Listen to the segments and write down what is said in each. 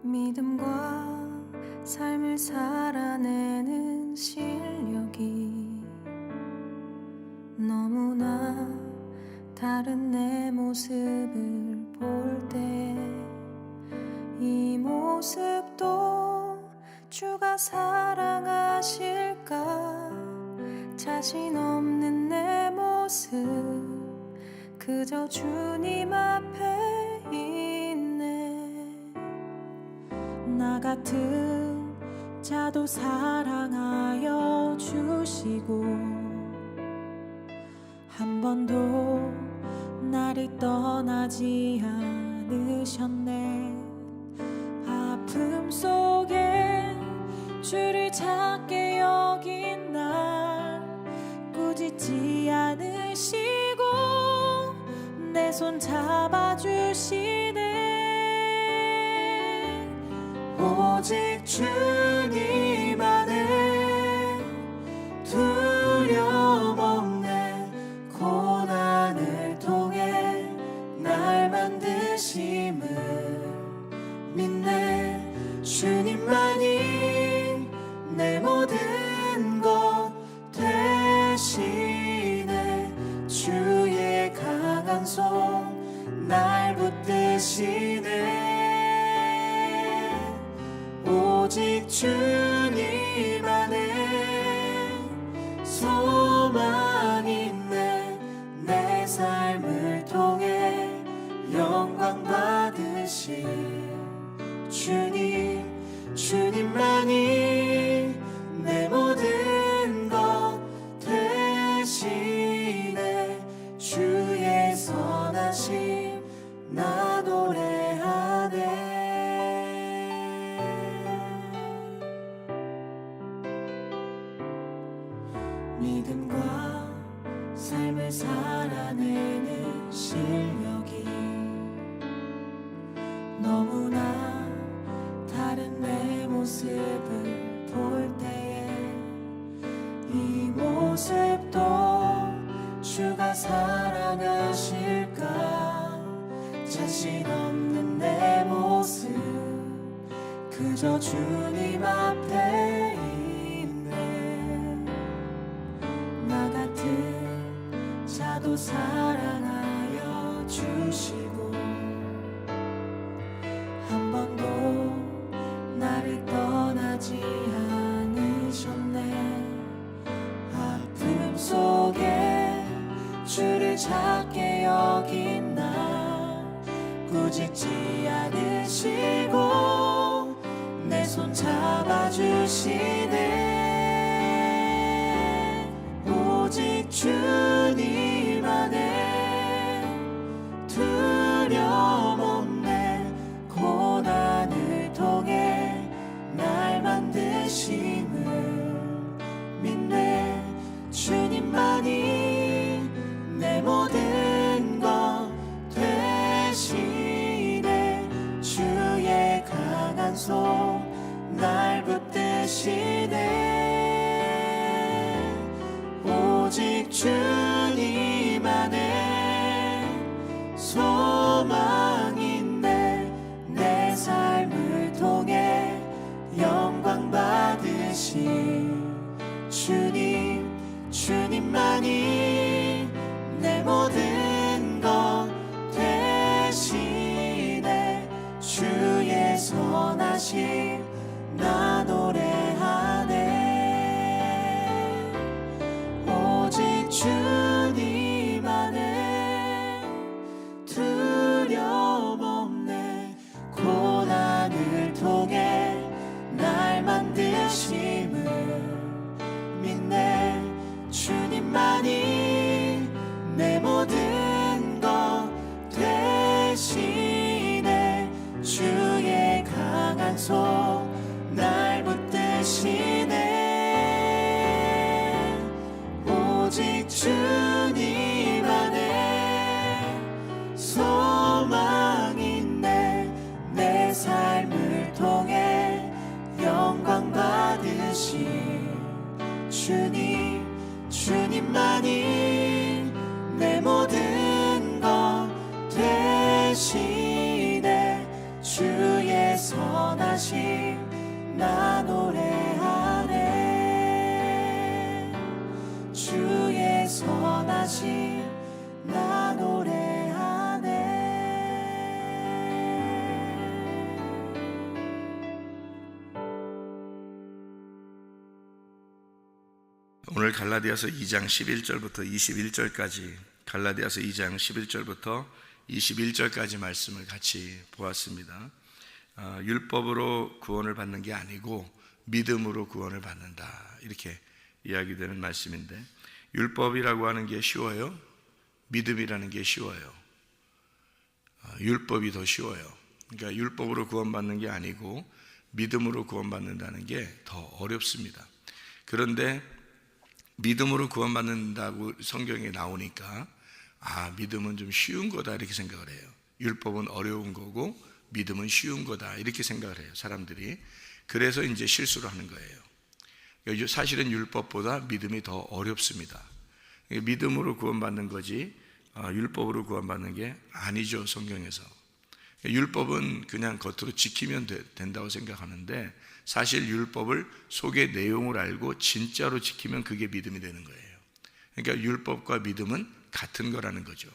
믿음과 삶을 살아내는 실력이 너무나 다른 내 모습을 볼 때 이 모습도 주가 사랑하실까? 자신 없는 내 모습 그저 주님 앞에 있네. 나 같은 자도 사랑하여 주시고 한 번도 나를 떠나지 않으셨네. 아픔 속에 주를 찾게 여긴 날 꾸짖지 않으시고 내 손 잡아주시네. 오직 주님 안에 두려움 없네. 고난을 통해 날 만드심을 믿네. 주님만이 내 모든 것 대신에 주의 강한 손 날 붙드시네. 오직 주님 안에 소망 있네. 내 삶을 통해 영광 받으실 주님, 주님만이 내 모든 것 대신에 주의 선하심 나 노래하네. 믿음과 삶을 살아내는 실력이 너무나 다른 내 모습을 볼 때에 이 모습도 주가 사랑하실까? 자신 없는 내 모습 그저 주님 앞에 있네. 나 같은 자도 사랑하여 주시고 한 번도 나를 떠나지 않으셨네. 아픔 속에 주를 찾게 여긴 날 꾸짖지 않으시고 내 손 잡아주시네. 오직 주님 안에 두려움 없네. 고난을 통해 날 만드심을 믿네. 주님만이 내 모든 것 대신에 주의 강한 손 날 붙드시네. 오직 주님 안에 소망 있네. 내 삶을 통해 영광 받으실 주님, 주님만이 내 모든 것 대신에 주의 선하심 나 노래하네. 오직 주님 안에 두려움 없네. 고난을 통해 날 만드심을 믿네. 주님만이 내 모든 것 대신에 주의 강한 손 날 붙드시네. 오직 주님 안에 소망 있네. 내 삶을 통해 영광 받으실 주님, 주님만이 내 모든 것 대신에 주의 선 선하심 나 노래하네. 주의 선하심 나 노래하네. 오늘 갈라디아서 2장 11절부터 21절까지, 갈라디아서 2장 11절부터 21절까지 말씀을 같이 보았습니다. 율법으로 구원을 받는 게 아니고 믿음으로 구원을 받는다, 이렇게 이야기되는 말씀인데, 율법이라고 하는 게 쉬워요? 믿음이라는 게 쉬워요? 율법이 더 쉬워요. 그러니까 율법으로 구원받는 게 아니고 믿음으로 구원받는다는 게 더 어렵습니다. 그런데 믿음으로 구원받는다고 성경에 나오니까 믿음은 좀 쉬운 거다, 이렇게 생각을 해요. 율법은 어려운 거고 믿음은 쉬운 거다, 이렇게 생각을 해요, 사람들이. 그래서 이제 실수를 하는 거예요. 사실은 율법보다 믿음이 더 어렵습니다. 믿음으로 구원받는 거지 율법으로 구원받는 게 아니죠, 성경에서. 율법은 그냥 겉으로 지키면 된다고 생각하는데, 사실 율법을 속의 내용을 알고 진짜로 지키면 그게 믿음이 되는 거예요. 그러니까 율법과 믿음은 같은 거라는 거죠.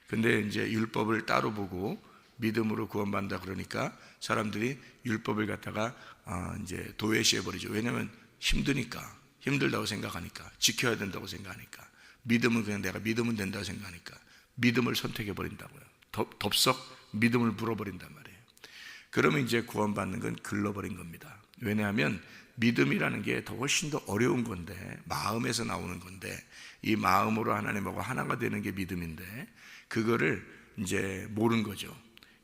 근데 이제 율법을 따로 보고 믿음으로 구원받는다 그러니까 사람들이 율법을 갖다가 이제 도외시해 버리죠. 왜냐하면 힘들다고 생각하니까, 지켜야 된다고 생각하니까. 믿음은 그냥 내가 믿으면 된다고 생각하니까 믿음을 선택해 버린다고요. 덥석 믿음을 불어버린단 말이에요. 그러면 이제 구원받는 건 글러버린 겁니다. 왜냐하면 믿음이라는 게 더 훨씬 더 어려운 건데, 마음에서 나오는 건데, 이 마음으로 하나님하고 하나가 되는 게 믿음인데, 그거를 이제 모르는 거죠.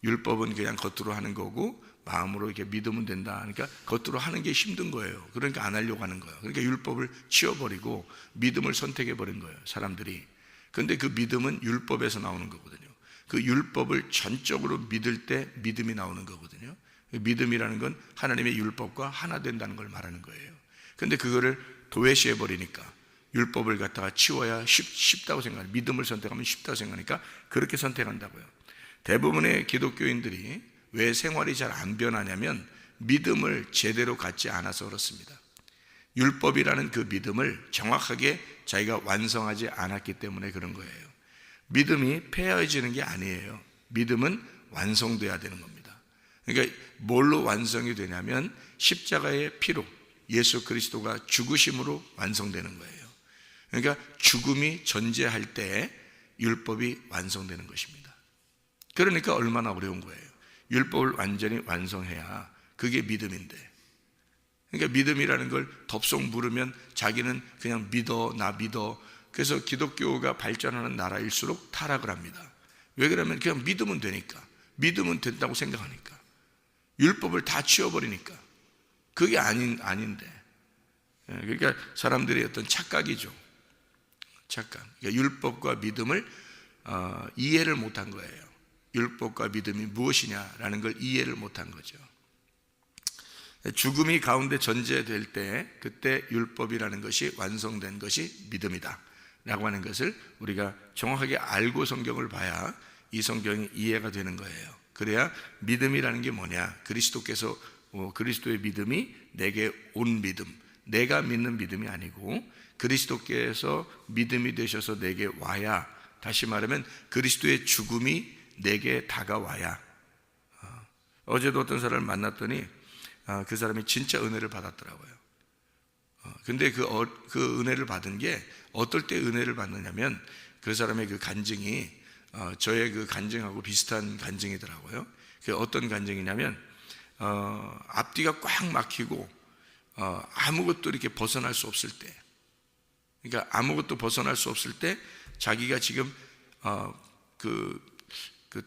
율법은 그냥 겉으로 하는 거고 마음으로 이렇게 믿으면 된다. 그러니까 겉으로 하는 게 힘든 거예요. 그러니까 안 하려고 하는 거예요. 그러니까 율법을 치워버리고 믿음을 선택해 버린 거예요, 사람들이. 근데 그 믿음은 율법에서 나오는 거거든요. 그 율법을 전적으로 믿을 때 믿음이 나오는 거거든요. 믿음이라는 건 하나님의 율법과 하나 된다는 걸 말하는 거예요. 근데 그거를 도외시해 버리니까, 율법을 갖다가 치워야 쉽다고 생각해요. 믿음을 선택하면 쉽다고 생각하니까 그렇게 선택한다고요. 대부분의 기독교인들이 왜 생활이 잘 안 변하냐면 믿음을 제대로 갖지 않아서 그렇습니다. 율법이라는 그 믿음을 정확하게 자기가 완성하지 않았기 때문에 그런 거예요. 믿음이 폐허해지는 게 아니에요. 믿음은 완성돼야 되는 겁니다. 그러니까 뭘로 완성이 되냐면 십자가의 피로, 예수 그리스도가 죽으심으로 완성되는 거예요. 그러니까 죽음이 존재할 때 율법이 완성되는 것입니다. 그러니까 얼마나 어려운 거예요. 율법을 완전히 완성해야 그게 믿음인데, 그러니까 믿음이라는 걸 덥석 물으면 자기는 그냥 나 믿어. 그래서 기독교가 발전하는 나라일수록 타락을 합니다. 왜 그러면 그냥 믿으면 되니까, 믿으면 된다고 생각하니까, 율법을 다 치워버리니까. 그게 아닌데. 그러니까 사람들의 어떤 착각이죠. 착각. 그러니까 율법과 믿음을 이해를 못한 거예요. 율법과 믿음이 무엇이냐라는 걸 이해를 못한 거죠. 죽음이 가운데 전제될 때, 그때 율법이라는 것이 완성된 것이 믿음이다 라고 하는 것을 우리가 정확하게 알고 성경을 봐야 이 성경이 이해가 되는 거예요. 그래야 믿음이라는 게 뭐냐, 그리스도께서 그리스도의 믿음이 내게 온 믿음, 내가 믿는 믿음이 아니고 그리스도께서 믿음이 되셔서 내게 와야, 다시 말하면 그리스도의 죽음이 내게 다가와야. 어제도 어떤 사람을 만났더니 그 사람이 진짜 은혜를 받았더라고요. 근데 그 은혜를 받은 게 어떨 때 은혜를 받느냐면, 그 사람의 그 간증이 저의 그 간증하고 비슷한 간증이더라고요. 그게 어떤 간증이냐면, 앞뒤가 꽉 막히고 아무것도 이렇게 벗어날 수 없을 때, 그러니까 아무것도 벗어날 수 없을 때, 자기가 지금 그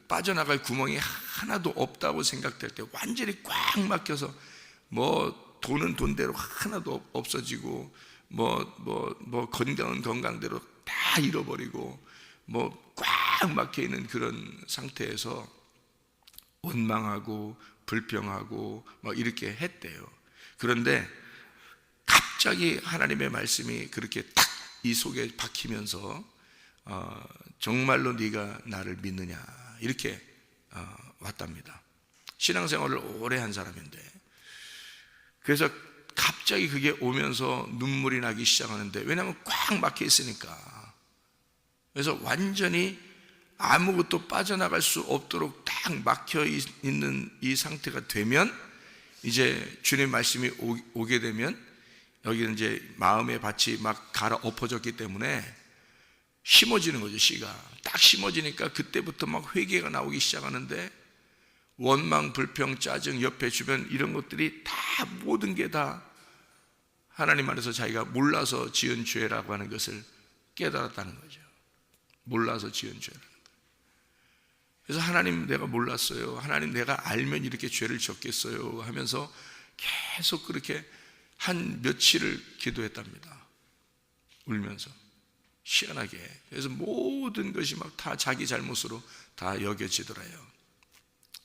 빠져나갈 구멍이 하나도 없다고 생각될 때, 완전히 꽉 막혀서 뭐 돈은 돈대로 하나도 없어지고, 뭐 건강은 건강대로 다 잃어버리고, 뭐 꽉 막혀 있는 그런 상태에서 원망하고 불평하고 뭐 이렇게 했대요. 그런데 갑자기 하나님의 말씀이 그렇게 딱 이 속에 박히면서 정말로 네가 나를 믿느냐, 이렇게 왔답니다. 신앙생활을 오래 한 사람인데 그래서 갑자기 그게 오면서 눈물이 나기 시작하는데, 왜냐하면 꽉 막혀 있으니까. 그래서 완전히 아무것도 빠져나갈 수 없도록 딱 막혀 있는 이 상태가 되면, 이제 주님 말씀이 오게 되면 여기는 이제 마음의 밭이 막 갈아 엎어졌기 때문에 심어지는 거죠. 씨가 딱 심어지니까 그때부터 막 회개가 나오기 시작하는데, 원망, 불평, 짜증, 옆에 주변 이런 것들이 다, 모든 게 다 하나님 안에서 자기가 몰라서 지은 죄라고 하는 것을 깨달았다는 거죠. 몰라서 지은 죄라는 거예요. 그래서 하나님, 내가 몰랐어요. 하나님, 내가 알면 이렇게 죄를 졌겠어요 하면서 계속 그렇게 한 며칠을 기도했답니다. 울면서 희한하게. 그래서 모든 것이 막 다 자기 잘못으로 다 여겨지더라요.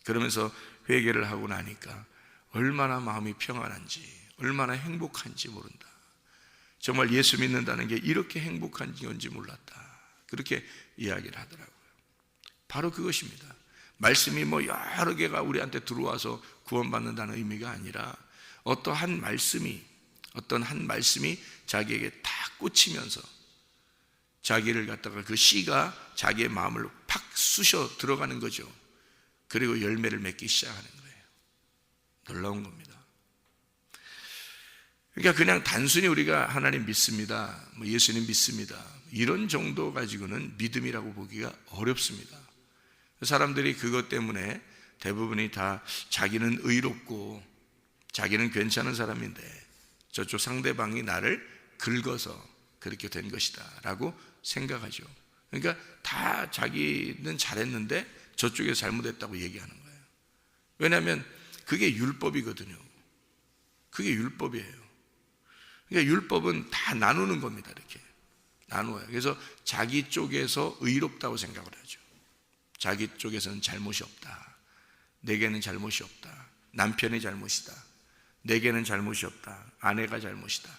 그러면서 회개를 하고 나니까 얼마나 마음이 평안한지, 얼마나 행복한지 모른다. 정말 예수 믿는다는 게 이렇게 행복한 건지 몰랐다. 그렇게 이야기를 하더라고요. 바로 그것입니다. 말씀이 뭐 여러 개가 우리한테 들어와서 구원받는다는 의미가 아니라, 어떤 한 말씀이 자기에게 딱 꽂히면서 자기를 갖다가, 그 씨가 자기의 마음을 팍 쑤셔 들어가는 거죠. 그리고 열매를 맺기 시작하는 거예요. 놀라운 겁니다. 그러니까 그냥 단순히 우리가 하나님 믿습니다, 뭐 예수님 믿습니다, 이런 정도 가지고는 믿음이라고 보기가 어렵습니다. 사람들이 그것 때문에 대부분이 다 자기는 의롭고 자기는 괜찮은 사람인데 저쪽 상대방이 나를 긁어서 그렇게 된 것이다 라고 생각하죠. 그러니까 다 자기는 잘했는데 저쪽에서 잘못했다고 얘기하는 거예요. 왜냐하면 그게 율법이거든요. 그게 율법이에요. 그러니까 율법은 다 나누는 겁니다. 이렇게 나누어요. 그래서 자기 쪽에서 의롭다고 생각을 하죠. 자기 쪽에서는 잘못이 없다. 내게는 잘못이 없다. 남편이 잘못이다. 내게는 잘못이 없다. 아내가 잘못이다.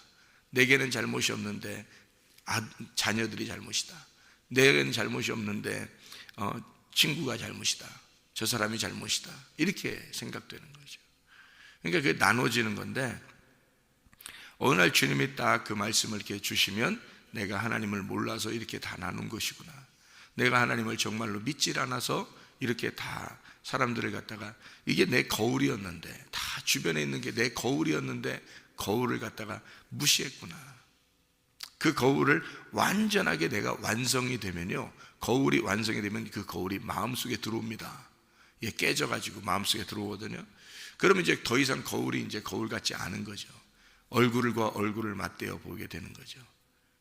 내게는 잘못이 없는데 자녀들이 잘못이다. 내게는 잘못이 없는데 친구가 잘못이다. 저 사람이 잘못이다. 이렇게 생각되는 거죠. 그러니까 그게 나눠지는 건데, 어느 날 주님이 딱 그 말씀을 이렇게 주시면, 내가 하나님을 몰라서 이렇게 다 나눈 것이구나. 내가 하나님을 정말로 믿질 않아서 이렇게 다 사람들을 갖다가, 이게 내 거울이었는데, 다 주변에 있는 게 내 거울이었는데 거울을 갖다가 무시했구나. 그 거울을 완전하게 내가 완성이 되면요, 거울이 완성이 되면 그 거울이 마음속에 들어옵니다. 이게 깨져가지고 마음속에 들어오거든요. 그러면 이제 더 이상 거울이 이제 거울 같지 않은 거죠. 얼굴과 얼굴을 맞대어 보게 되는 거죠.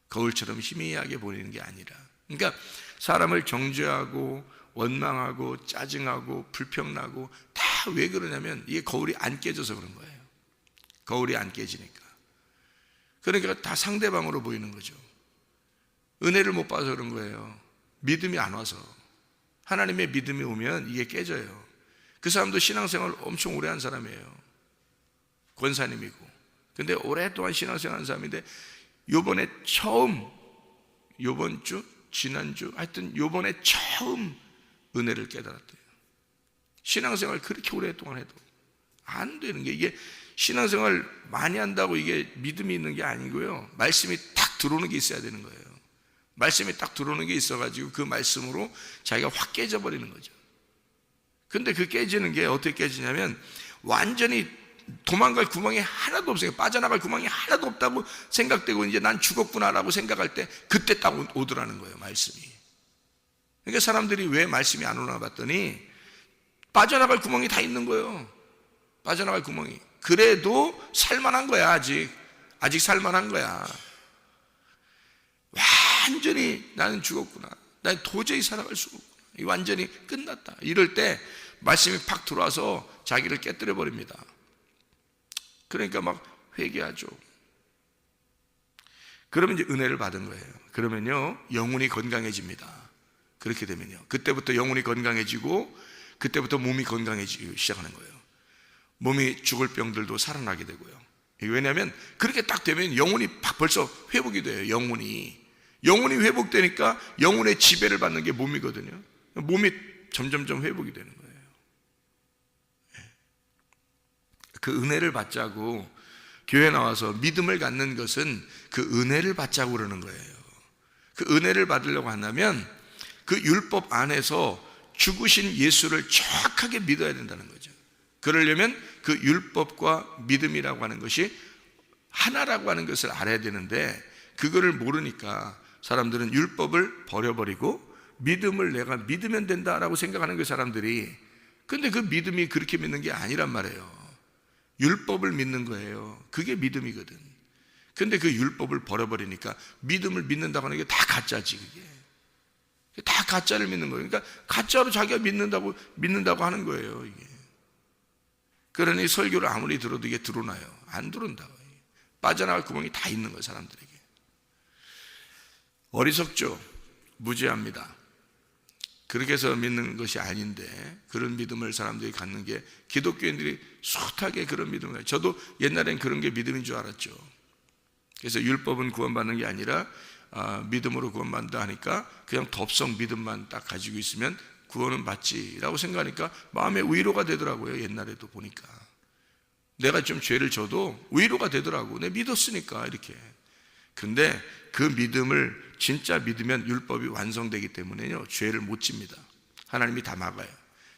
거울처럼 희미하게 보이는 게 아니라. 그러니까 사람을 정죄하고 원망하고 짜증하고 불평나고 다 왜 그러냐면, 이게 거울이 안 깨져서 그런 거예요. 거울이 안 깨지니까. 그러니까 다 상대방으로 보이는 거죠. 은혜를 못 봐서 그런 거예요. 믿음이 안 와서. 하나님의 믿음이 오면 이게 깨져요. 그 사람도 신앙생활 엄청 오래 한 사람이에요. 권사님이고. 근데 오랫동안 신앙생활 한 사람인데, 요번에 처음, 요번 주, 지난주, 하여튼 요번에 처음 은혜를 깨달았대요. 신앙생활 그렇게 오랫동안 해도 안 되는 게, 이게 신앙생활 많이 한다고 이게 믿음이 있는 게 아니고요, 말씀이 딱 들어오는 게 있어야 되는 거예요. 말씀이 딱 들어오는 게 있어가지고 그 말씀으로 자기가 확 깨져버리는 거죠. 근데 그 깨지는 게 어떻게 깨지냐면, 완전히 도망갈 구멍이 하나도 없어요. 빠져나갈 구멍이 하나도 없다고 생각되고, 이제 난 죽었구나라고 생각할 때 그때 딱 오더라는 거예요, 말씀이. 그러니까 사람들이 왜 말씀이 안 오나 봤더니, 빠져나갈 구멍이 다 있는 거예요. 빠져나갈 구멍이. 그래도 살만한 거야. 아직 살만한 거야. 완전히 나는 죽었구나, 난 도저히 살아갈 수가 없구나, 완전히 끝났다, 이럴 때 말씀이 팍 들어와서 자기를 깨뜨려 버립니다. 그러니까 막 회개하죠. 그러면 이제 은혜를 받은 거예요. 그러면요, 영혼이 건강해집니다. 그렇게 되면요, 그때부터 영혼이 건강해지고, 그때부터 몸이 건강해지기 시작하는 거예요. 몸이 죽을 병들도 살아나게 되고요. 왜냐하면 그렇게 딱 되면 영혼이 벌써 회복이 돼요. 영혼이 회복되니까 영혼의 지배를 받는 게 몸이거든요. 몸이 점점점 회복이 되는 거예요. 그 은혜를 받자고 교회 나와서 믿음을 갖는 것은 그 은혜를 받자고 그러는 거예요. 그 은혜를 받으려고 한다면 그 율법 안에서 죽으신 예수를 정확하게 믿어야 된다는 거죠. 그러려면 그 율법과 믿음이라고 하는 것이 하나라고 하는 것을 알아야 되는데, 그거를 모르니까 사람들은 율법을 버려버리고 믿음을 내가 믿으면 된다라고 생각하는 그 사람들이, 근데 그 믿음이 그렇게 믿는 게 아니란 말이에요. 율법을 믿는 거예요. 그게 믿음이거든. 근데 그 율법을 버려버리니까 믿음을 믿는다고 하는 게 다 가짜지. 그게 다 가짜를 믿는 거예요. 그러니까 가짜로 자기가 믿는다고 하는 거예요, 이게. 그러니 설교를 아무리 들어도 이게 들어오나요? 안 들어온다고. 빠져나갈 구멍이 다 있는 거예요, 사람들에게. 어리석죠. 무지합니다. 그렇게 해서 믿는 것이 아닌데, 그런 믿음을 사람들이 갖는 게, 기독교인들이 숱하게 그런 믿음을 가요. 저도 옛날엔 그런 게 믿음인 줄 알았죠. 그래서 율법은 구원받는 게 아니라 믿음으로 구원받는다 하니까 그냥 덥석 믿음만 딱 가지고 있으면 구원은 받지라고 생각하니까 마음에 위로가 되더라고요. 옛날에도 보니까 내가 좀 죄를 져도 위로가 되더라고. 내가 믿었으니까 이렇게. 근데 그 믿음을 진짜 믿으면 율법이 완성되기 때문에요, 죄를 못 집니다. 하나님이 다 막아요.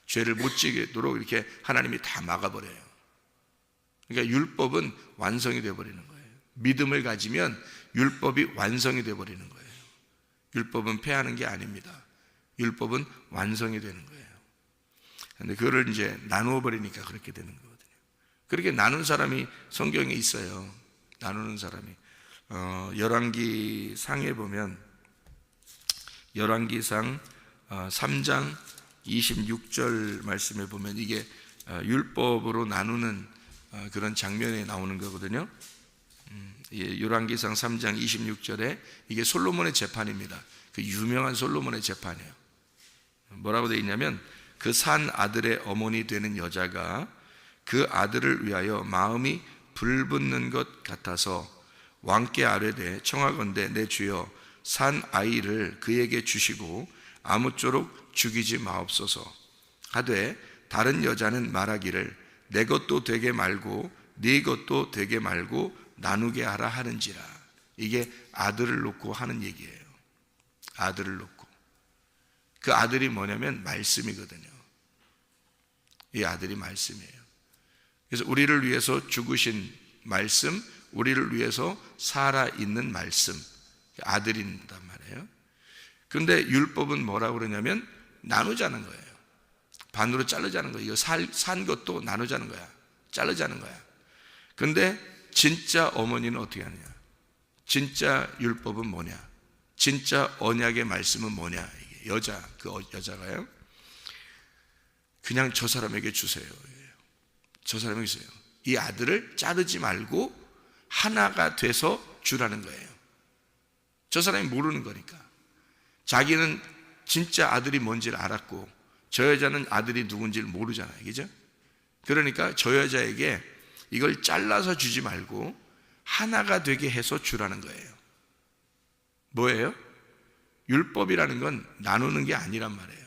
죄를 못 지도록 이렇게 하나님이 다 막아버려요. 그러니까 율법은 완성이 되어버리는 거예요. 믿음을 가지면 율법이 완성이 되어버리는 거예요. 율법은 폐하는 게 아닙니다. 율법은 완성이 되는 거예요. 그런데 그거를 이제 나누어 버리니까 그렇게 되는 거거든요. 그렇게 나눈 사람이 성경에 있어요. 나누는 사람이. 열왕기상에 보면, 열왕기상 3장 26절 말씀에 보면 이게 율법으로 나누는 그런 장면에 나오는 거거든요. 열왕기상 3장 26절에 이게 솔로몬의 재판입니다. 그 유명한 솔로몬의 재판이에요. 뭐라고 되어 있냐면, 그 산 아들의 어머니 되는 여자가 그 아들을 위하여 마음이 불붙는 것 같아서 왕께 아뢰되, 청하건대 내 주여 산 아이를 그에게 주시고 아무쪼록 죽이지 마옵소서 하되, 다른 여자는 말하기를 내 것도 되게 말고 네 것도 되게 말고 나누게 하라 하는지라. 이게 아들을 놓고 하는 얘기예요. 아들을 놓고. 그 아들이 뭐냐면 말씀이거든요. 이 아들이 말씀이에요. 그래서 우리를 위해서 죽으신 말씀, 우리를 위해서 살아있는 말씀, 아들인단 말이에요. 그런데 율법은 뭐라고 그러냐면 나누자는 거예요. 반으로 자르자는 거예요. 이거 산 것도 나누자는 거야. 자르자는 거야. 그런데 진짜 어머니는 어떻게 하느냐? 진짜 율법은 뭐냐? 진짜 언약의 말씀은 뭐냐? 이게 여자가요. 그냥 저 사람에게 주세요. 저 사람에게 주세요. 이 아들을 자르지 말고 하나가 돼서 주라는 거예요. 저 사람이 모르는 거니까. 자기는 진짜 아들이 뭔지를 알았고 저 여자는 아들이 누군지를 모르잖아요. 그죠? 그러니까 저 여자에게 이걸 잘라서 주지 말고 하나가 되게 해서 주라는 거예요. 뭐예요? 율법이라는 건 나누는 게 아니란 말이에요.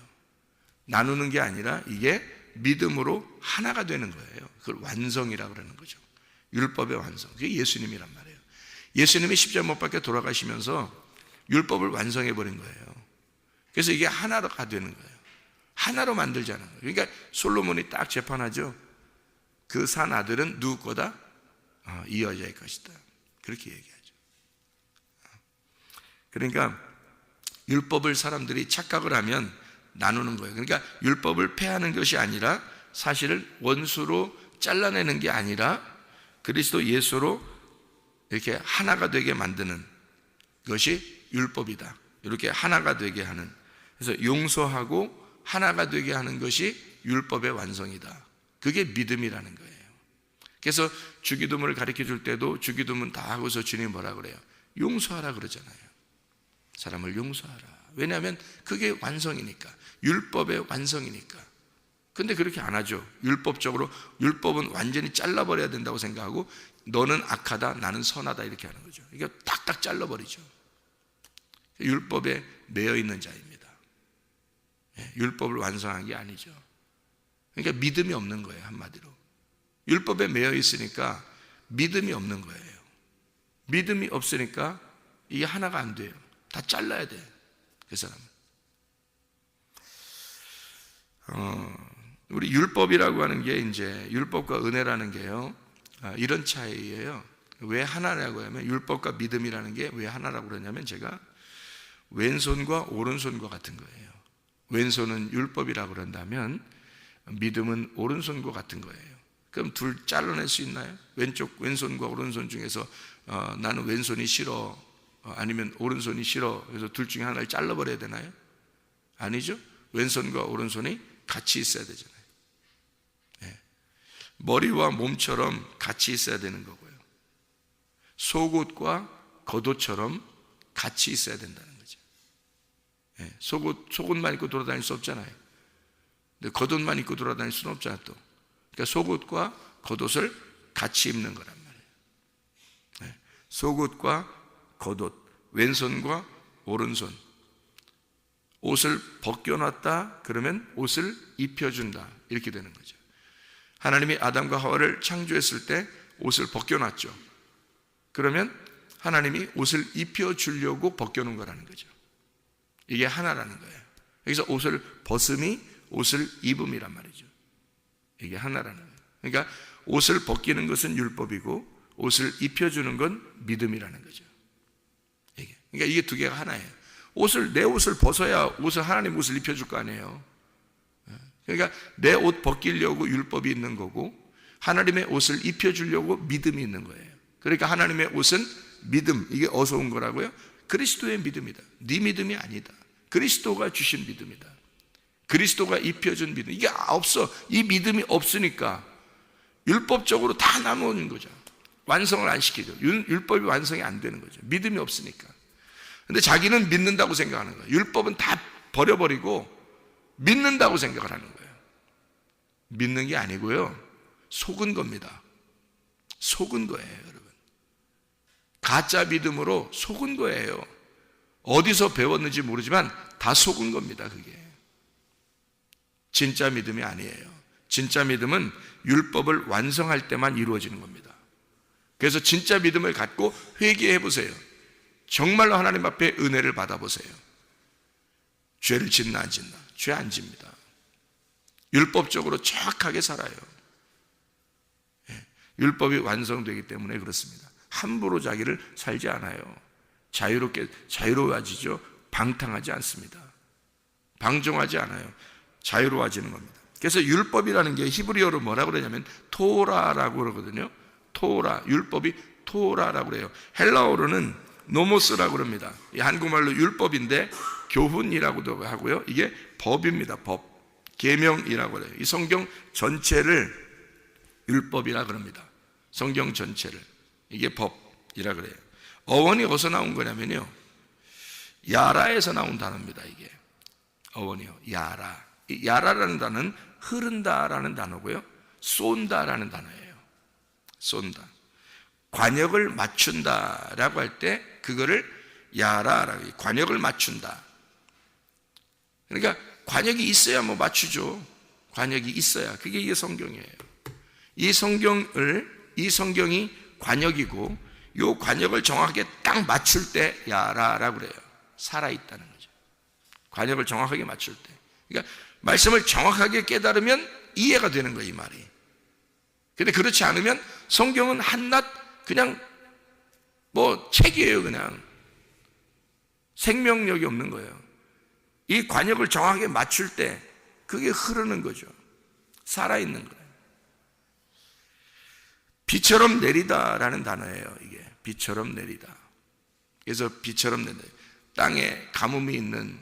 나누는 게 아니라 이게 믿음으로 하나가 되는 거예요. 그걸 완성이라고 그러는 거죠. 율법의 완성. 그게 예수님이란 말이에요. 예수님이 십자가 못 박혀 돌아가시면서 율법을 완성해버린 거예요. 그래서 이게 하나가 되는 거예요. 하나로 만들자는 거예요. 그러니까 솔로몬이 딱 재판하죠. 그 산 아들은 누구 거다? 이 여자의 것이다. 그렇게 얘기하죠. 그러니까 율법을 사람들이 착각을 하면 나누는 거예요. 그러니까 율법을 폐하는 것이 아니라 사실을 원수로 잘라내는 게 아니라 그리스도 예수로 이렇게 하나가 되게 만드는 것이 율법이다. 이렇게 하나가 되게 하는, 그래서 용서하고 하나가 되게 하는 것이 율법의 완성이다. 그게 믿음이라는 거예요. 그래서 주기도문을 가르쳐 줄 때도 주기도문 다 하고서 주님이 뭐라 그래요? 용서하라 그러잖아요. 사람을 용서하라. 왜냐하면 그게 완성이니까, 율법의 완성이니까. 근데 그렇게 안 하죠. 율법적으로 율법은 완전히 잘라버려야 된다고 생각하고 너는 악하다 나는 선하다 이렇게 하는 거죠. 이게 딱딱 잘라버리죠. 율법에 매여 있는 자입니다. 율법을 완성한 게 아니죠. 그러니까 믿음이 없는 거예요. 한마디로 율법에 매여 있으니까 믿음이 없는 거예요. 믿음이 없으니까 이게 하나가 안 돼요. 다 잘라야 돼, 그 사람은. 우리 율법이라고 하는 게 이제 율법과 은혜라는 게요, 이런 차이예요. 왜 하나라고 하면, 율법과 믿음이라는 게 왜 하나라고 그러냐면, 제가 왼손과 오른손과 같은 거예요. 왼손은 율법이라고 그런다면 믿음은 오른손과 같은 거예요. 그럼 둘 잘라낼 수 있나요? 왼손과 오른손 중에서 나는 왼손이 싫어, 아니면 오른손이 싫어, 그래서 둘 중에 하나를 잘라버려야 되나요? 아니죠. 왼손과 오른손이 같이 있어야 되잖아요. 네. 머리와 몸처럼 같이 있어야 되는 거고요. 속옷과 겉옷처럼 같이 있어야 된다는 거죠. 네. 속옷만 입고 돌아다닐 수 없잖아요. 근데 겉옷만 입고 돌아다닐 수는 없잖아요, 또. 그러니까 속옷과 겉옷을 같이 입는 거란 말이에요. 네. 속옷과 겉옷, 왼손과 오른손. 옷을 벗겨놨다 그러면 옷을 입혀준다, 이렇게 되는 거죠. 하나님이 아담과 하와를 창조했을 때 옷을 벗겨놨죠. 그러면 하나님이 옷을 입혀주려고 벗겨놓은 거라는 거죠. 이게 하나라는 거예요. 여기서 옷을 벗음이 옷을 입음이란 말이죠. 이게 하나라는 거예요. 그러니까 옷을 벗기는 것은 율법이고 옷을 입혀주는 건 믿음이라는 거죠. 그러니까 이게 두 개가 하나예요. 내 옷을 벗어야 하나님 옷을 입혀줄 거 아니에요. 그러니까 내 옷 벗기려고 율법이 있는 거고, 하나님의 옷을 입혀주려고 믿음이 있는 거예요. 그러니까 하나님의 옷은 믿음, 이게 어디서 온 거라고요? 그리스도의 믿음이다. 네 믿음이 아니다. 그리스도가 주신 믿음이다. 그리스도가 입혀준 믿음. 이게 없어. 이 믿음이 없으니까 율법적으로 다 나누는 거죠. 완성을 안 시키죠. 율법이 완성이 안 되는 거죠. 믿음이 없으니까. 근데 자기는 믿는다고 생각하는 거예요. 율법은 다 버려버리고 믿는다고 생각을 하는 거예요. 믿는 게 아니고요, 속은 겁니다. 속은 거예요, 여러분. 가짜 믿음으로 속은 거예요. 어디서 배웠는지 모르지만 다 속은 겁니다, 그게. 진짜 믿음이 아니에요. 진짜 믿음은 율법을 완성할 때만 이루어지는 겁니다. 그래서 진짜 믿음을 갖고 회개해 보세요. 정말로 하나님 앞에 은혜를 받아보세요. 죄를 짓나 안 짓나? 죄 안 집니다. 율법적으로 정확하게 살아요. 율법이 완성되기 때문에 그렇습니다. 함부로 자기를 살지 않아요. 자유로워지죠. 방탕하지 않습니다. 방종하지 않아요. 자유로워지는 겁니다. 그래서 율법이라는 게 히브리어로 뭐라고 그러냐면 토라라고 그러거든요. 토라, 율법이 토라라고 그래요. 헬라어로는 노모스라고 그럽니다. 한국말로 율법인데 교훈이라고도 하고요. 이게 법입니다. 법, 계명이라고 그래요. 이 성경 전체를 율법이라 그럽니다. 성경 전체를. 이게 법이라 그래요. 어원이 어디서 나온 거냐면요, 야라에서 나온 단어입니다. 이게 어원이요, 야라. 이 야라라는 단어는 흐른다라는 단어고요, 쏜다라는 단어예요. 쏜다. 관역을 맞춘다라고 할 때 그거를 야라라고, 관역을 맞춘다. 그러니까 관역이 있어야 뭐 맞추죠. 관역이 있어야. 그게 이게 성경이에요. 이 성경이 관역이고, 이 관역을 정확하게 딱 맞출 때 야라라고 그래요. 살아있다는 거죠. 관역을 정확하게 맞출 때. 그러니까 말씀을 정확하게 깨달으면 이해가 되는 거예요, 이 말이. 근데 그렇지 않으면 성경은 한낱 그냥 뭐 책이에요. 그냥 생명력이 없는 거예요. 이 관역을 정확하게 맞출 때 그게 흐르는 거죠. 살아있는 거예요. 비처럼 내리다라는 단어예요. 이게 비처럼 내리다. 그래서 비처럼 내리다. 땅에 가뭄이 있는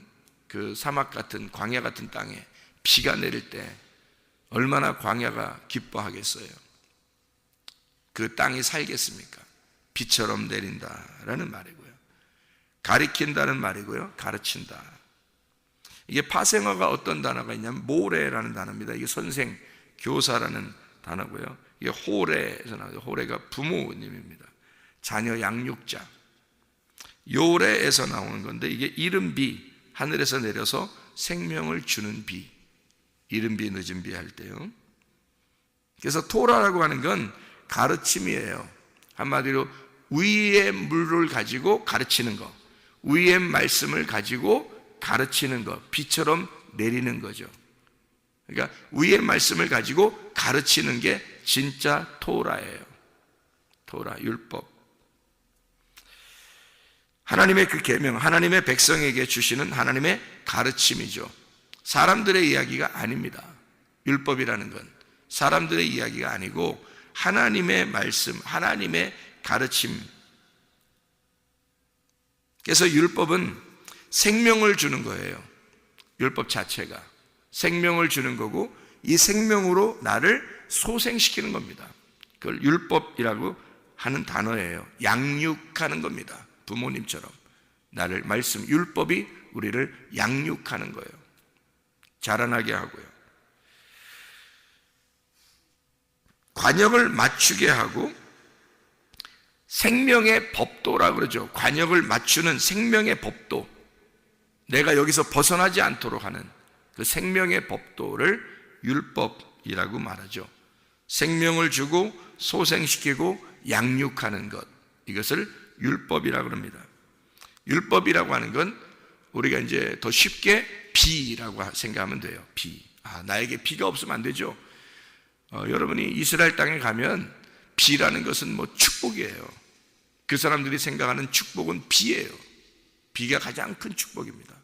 그 사막 같은, 광야 같은 땅에 비가 내릴 때 얼마나 광야가 기뻐하겠어요. 그 땅이 살겠습니까? 비처럼 내린다라는 말이고요. 가리킨다는 말이고요. 가르친다. 이게 파생어가 어떤 단어가 있냐면 모래라는 단어입니다. 이게 선생, 교사라는 단어고요. 이게 호레에서 나와요. 호레가 부모님입니다. 자녀 양육자. 요레에서 나오는 건데, 이게 이른 비, 하늘에서 내려서 생명을 주는 비. 이른 비, 늦은 비 할 때요. 그래서 토라라고 하는 건 가르침이에요. 한마디로 위의 물을 가지고 가르치는 거, 위의 말씀을 가지고 가르치는 거, 비처럼 내리는 거죠. 그러니까 위의 말씀을 가지고 가르치는 게 진짜 토라예요. 토라, 율법. 하나님의 그 계명, 하나님의 백성에게 주시는 하나님의 가르침이죠. 사람들의 이야기가 아닙니다. 율법이라는 건 사람들의 이야기가 아니고 하나님의 말씀, 하나님의 가르침. 그래서 율법은 생명을 주는 거예요. 율법 자체가 생명을 주는 거고, 이 생명으로 나를 소생시키는 겁니다. 그걸 율법이라고 하는 단어예요. 양육하는 겁니다. 부모님처럼 나를 말씀, 율법이 우리를 양육하는 거예요. 자라나게 하고요. 관역을 맞추게 하고, 생명의 법도라고 그러죠. 관역을 맞추는 생명의 법도, 내가 여기서 벗어나지 않도록 하는 그 생명의 법도를 율법이라고 말하죠. 생명을 주고 소생시키고 양육하는 것, 이것을 율법이라고 합니다. 율법이라고 하는 건 우리가 이제 더 쉽게 비라고 생각하면 돼요. 비. 나에게 비가 없으면 안 되죠. 여러분이 이스라엘 땅에 가면 비라는 것은 뭐 축복이에요. 그 사람들이 생각하는 축복은 비예요. 비가 가장 큰 축복입니다.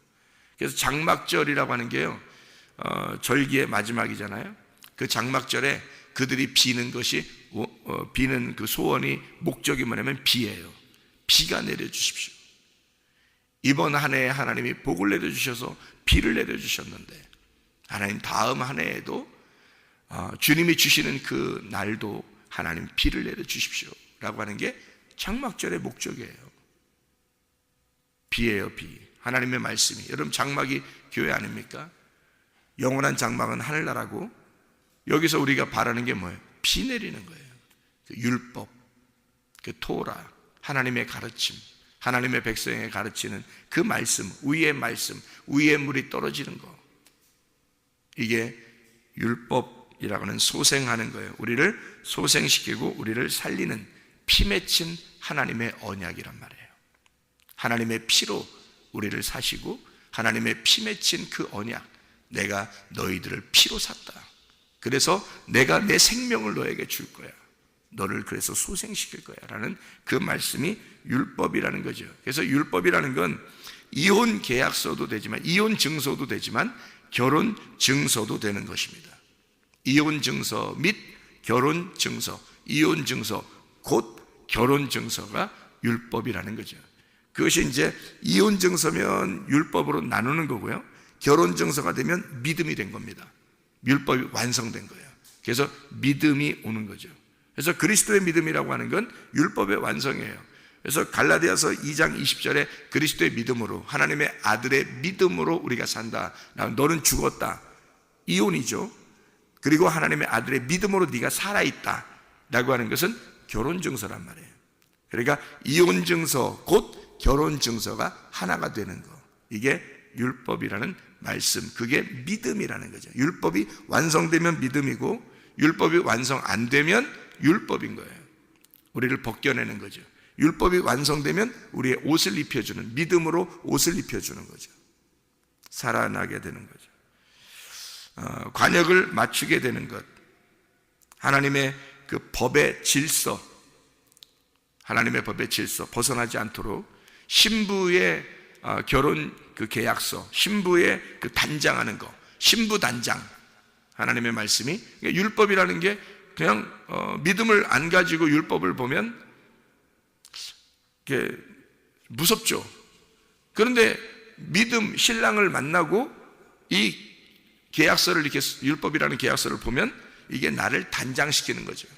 그래서 장막절이라고 하는 게요, 절기의 마지막이잖아요. 그 장막절에 그들이 비는 것이, 비는 그 소원이 목적이 뭐냐면 비예요. 비가 내려주십시오. 이번 한 해에 하나님이 복을 내려주셔서 비를 내려주셨는데, 하나님 다음 한 해에도 주님이 주시는 그 날도 하나님 비를 내려주십시오 라고 하는 게 장막절의 목적이에요. 비예요, 비. 하나님의 말씀이. 여러분, 장막이 교회 아닙니까? 영원한 장막은 하늘나라고, 여기서 우리가 바라는 게 뭐예요? 비 내리는 거예요. 그 율법, 그 토라, 하나님의 가르침, 하나님의 백성에게 가르치는 그 말씀, 위의 말씀, 위의 물이 떨어지는 거, 이게 율법이라고 하는 소생하는 거예요. 우리를 소생시키고 우리를 살리는 피 맺힌 하나님의 언약이란 말이에요. 하나님의 피로 우리를 사시고, 하나님의 피 맺힌 그 언약, 내가 너희들을 피로 샀다. 그래서 내가 내 생명을 너에게 줄 거야. 너를 그래서 소생시킬 거야 라는 그 말씀이 율법이라는 거죠. 그래서 율법이라는 건 이혼 계약서도 되지만, 이혼 증서도 되지만, 결혼 증서도 되는 것입니다. 이혼 증서 및 결혼 증서, 이혼 증서 곧 결혼 증서가 율법이라는 거죠. 그것이 이제 이혼 증서면 율법으로 나누는 거고요, 결혼 증서가 되면 믿음이 된 겁니다. 율법이 완성된 거예요. 그래서 믿음이 오는 거죠. 그래서 그리스도의 믿음이라고 하는 건 율법의 완성이에요. 그래서 갈라디아서 2장 20절에 그리스도의 믿음으로, 하나님의 아들의 믿음으로 우리가 산다. 너는 죽었다. 이혼이죠. 그리고 하나님의 아들의 믿음으로 네가 살아있다 라고 하는 것은 결혼증서란 말이에요. 그러니까 이혼증서 곧 결혼증서가 하나가 되는 거, 이게 율법이라는 말씀, 그게 믿음이라는 거죠. 율법이 완성되면 믿음이고, 율법이 완성 안 되면 율법인 거예요. 우리를 벗겨내는 거죠. 율법이 완성되면 우리의 옷을 입혀주는, 믿음으로 옷을 입혀주는 거죠. 살아나게 되는 거죠. 관역을 맞추게 되는 것, 하나님의 그 법의 질서, 하나님의 법의 질서 벗어나지 않도록 신부의 결혼 그 계약서, 신부의 그 단장하는 거, 신부 단장, 하나님의 말씀이, 율법이라는 게 그냥 믿음을 안 가지고 율법을 보면 이게 무섭죠. 그런데 믿음, 신랑을 만나고 이 계약서를, 이렇게 율법이라는 계약서를 보면 이게 나를 단장시키는 거죠.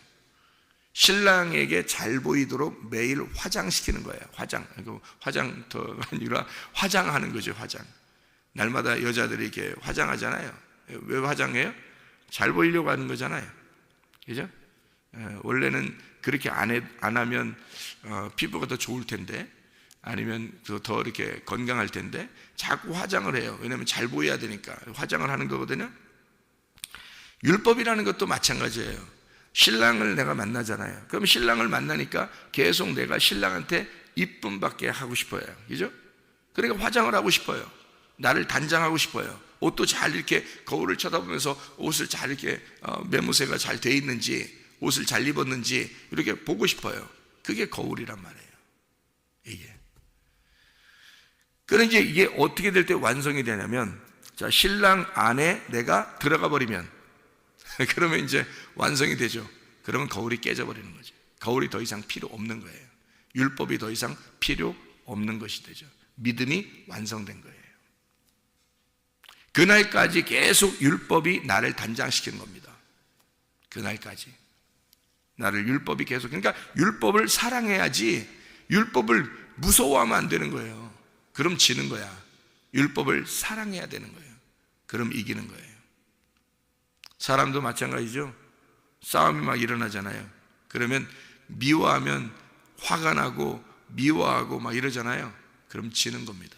신랑에게 잘 보이도록 매일 화장시키는 거예요. 화장터가 아니라 화장하는 거죠. 화장. 날마다 여자들이 이렇게 화장하잖아요. 왜 화장해요? 잘 보이려고 하는 거잖아요. 그죠? 원래는 그렇게 안 하면 피부가 더 좋을 텐데, 아니면 더 이렇게 건강할 텐데 자꾸 화장을 해요. 왜냐하면 잘 보여야 되니까 화장을 하는 거거든요. 율법이라는 것도 마찬가지예요. 신랑을 내가 만나잖아요. 그럼 신랑을 만나니까 계속 내가 신랑한테 이쁨 받게 하고 싶어요. 그죠? 그러니까 화장을 하고 싶어요. 나를 단장하고 싶어요. 옷도 잘 이렇게 거울을 쳐다보면서 옷을 잘 이렇게 매무새가 잘 돼 있는지, 옷을 잘 입었는지 이렇게 보고 싶어요. 그게 거울이란 말이에요. 이게. 그런데 이게 어떻게 될 때 완성이 되냐면, 자, 신랑 안에 내가 들어가 버리면 그러면 이제 완성이 되죠. 그러면 거울이 깨져버리는 거죠. 거울이 더 이상 필요 없는 거예요. 율법이 더 이상 필요 없는 것이 되죠. 믿음이 완성된 거예요. 그날까지 계속 율법이 나를 단장시키는 겁니다. 그날까지 나를 율법이 계속, 그러니까 율법을 사랑해야지 율법을 무서워하면 안 되는 거예요. 그럼 지는 거야. 율법을 사랑해야 되는 거예요. 그럼 이기는 거예요. 사람도 마찬가지죠. 싸움이 막 일어나잖아요. 그러면 미워하면 화가 나고 미워하고 막 이러잖아요. 그럼 지는 겁니다.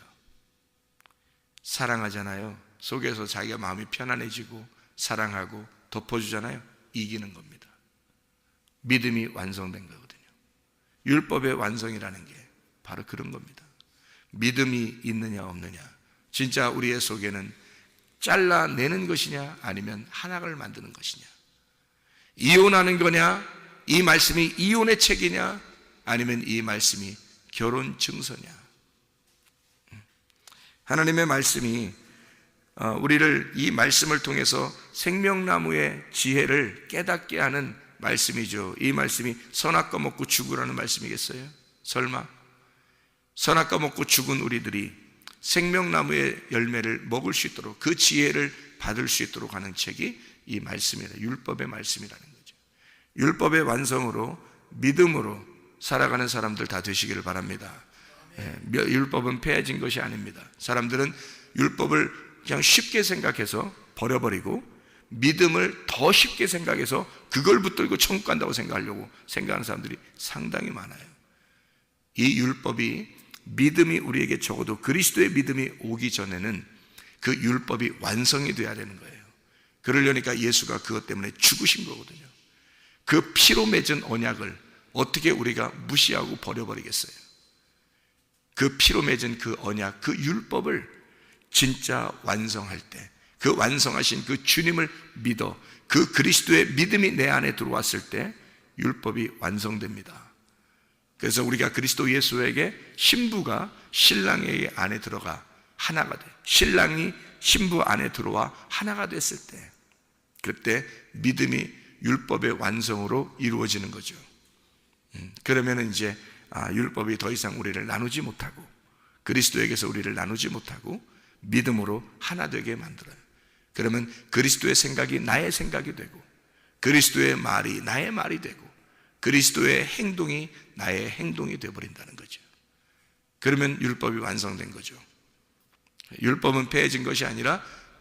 사랑하잖아요. 속에서 자기가 마음이 편안해지고 사랑하고 덮어주잖아요. 이기는 겁니다. 믿음이 완성된 거거든요. 율법의 완성이라는 게 바로 그런 겁니다. 믿음이 있느냐 없느냐, 진짜 우리의 속에는 잘라내는 것이냐 아니면 하나를 만드는 것이냐, 이혼하는 거냐, 이 말씀이 이혼의 책이냐 아니면 이 말씀이 결혼 증서냐. 하나님의 말씀이 우리를 이 말씀을 통해서 생명나무의 지혜를 깨닫게 하는 말씀이죠. 이 말씀이 선악과 먹고 죽으라는 말씀이겠어요? 설마? 선악과 먹고 죽은 우리들이 생명나무의 열매를 먹을 수 있도록, 그 지혜를 받을 수 있도록 하는 책이 이 말씀이다. 율법의 말씀이라는 거죠. 율법의 완성으로 믿음으로 살아가는 사람들 다 되시기를 바랍니다. 율법은 폐해진 것이 아닙니다. 사람들은 율법을 그냥 쉽게 생각해서 버려버리고 믿음을 더 쉽게 생각해서 그걸 붙들고 천국 간다고 생각하는 사람들이 상당히 많아요. 이 율법이, 믿음이 우리에게 적어도 그리스도의 믿음이 오기 전에는 그 율법이 완성이 돼야 되는 거예요. 그러려니까 예수가 그것 때문에 죽으신 거거든요. 그 피로 맺은 언약을 어떻게 우리가 무시하고 버려버리겠어요? 그 피로 맺은 그 언약, 그 율법을 진짜 완성할 때, 그 완성하신 그 주님을 믿어 그 그리스도의 믿음이 내 안에 들어왔을 때 율법이 완성됩니다. 그래서 우리가 그리스도 예수에게, 신부가 신랑의 안에 들어가 하나가 돼, 신랑이 신부 안에 들어와 하나가 됐을 때, 그때 믿음이 율법의 완성으로 이루어지는 거죠. 그러면 이제 율법이 더 이상 우리를 나누지 못하고, 그리스도에게서 우리를 나누지 못하고 믿음으로 하나 되게 만들어요. 그러면 그리스도의 생각이 나의 생각이 되고, 그리스도의 말이 나의 말이 되고, 그리스도의 행동이 나의 행동이 되어버린다는 거죠. 그러면 율법이 완성된 거죠. 율법은 폐해진 것이 아니라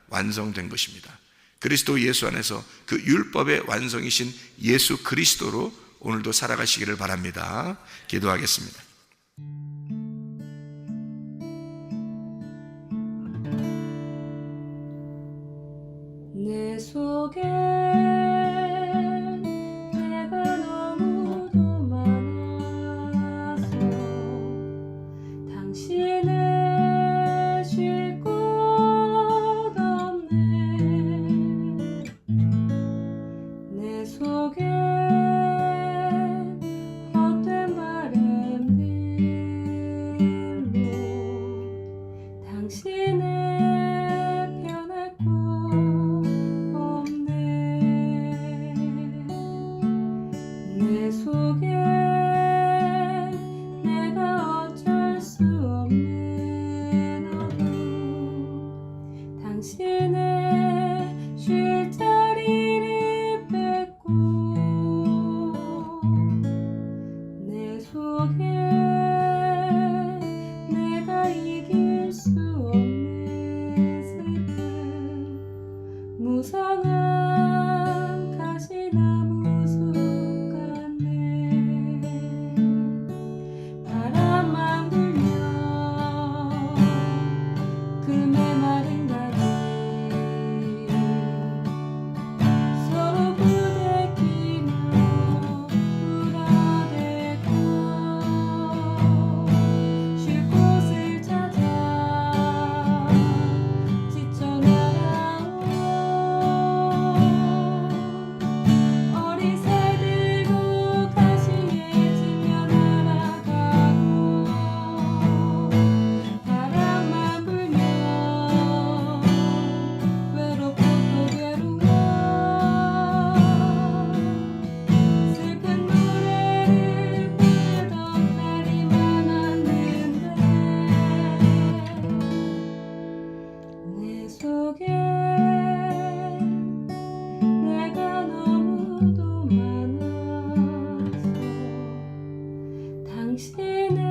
완성된 것입니다. 그리스도 예수 안에서 그 율법의 완성이신 예수 그리스도로 오늘도 살아가시기를 바랍니다. 기도하겠습니다. 내 속에 내가 너무도 많아서 당신을 쉴 곳 없네. 내 속에 헛된 바램들 당신의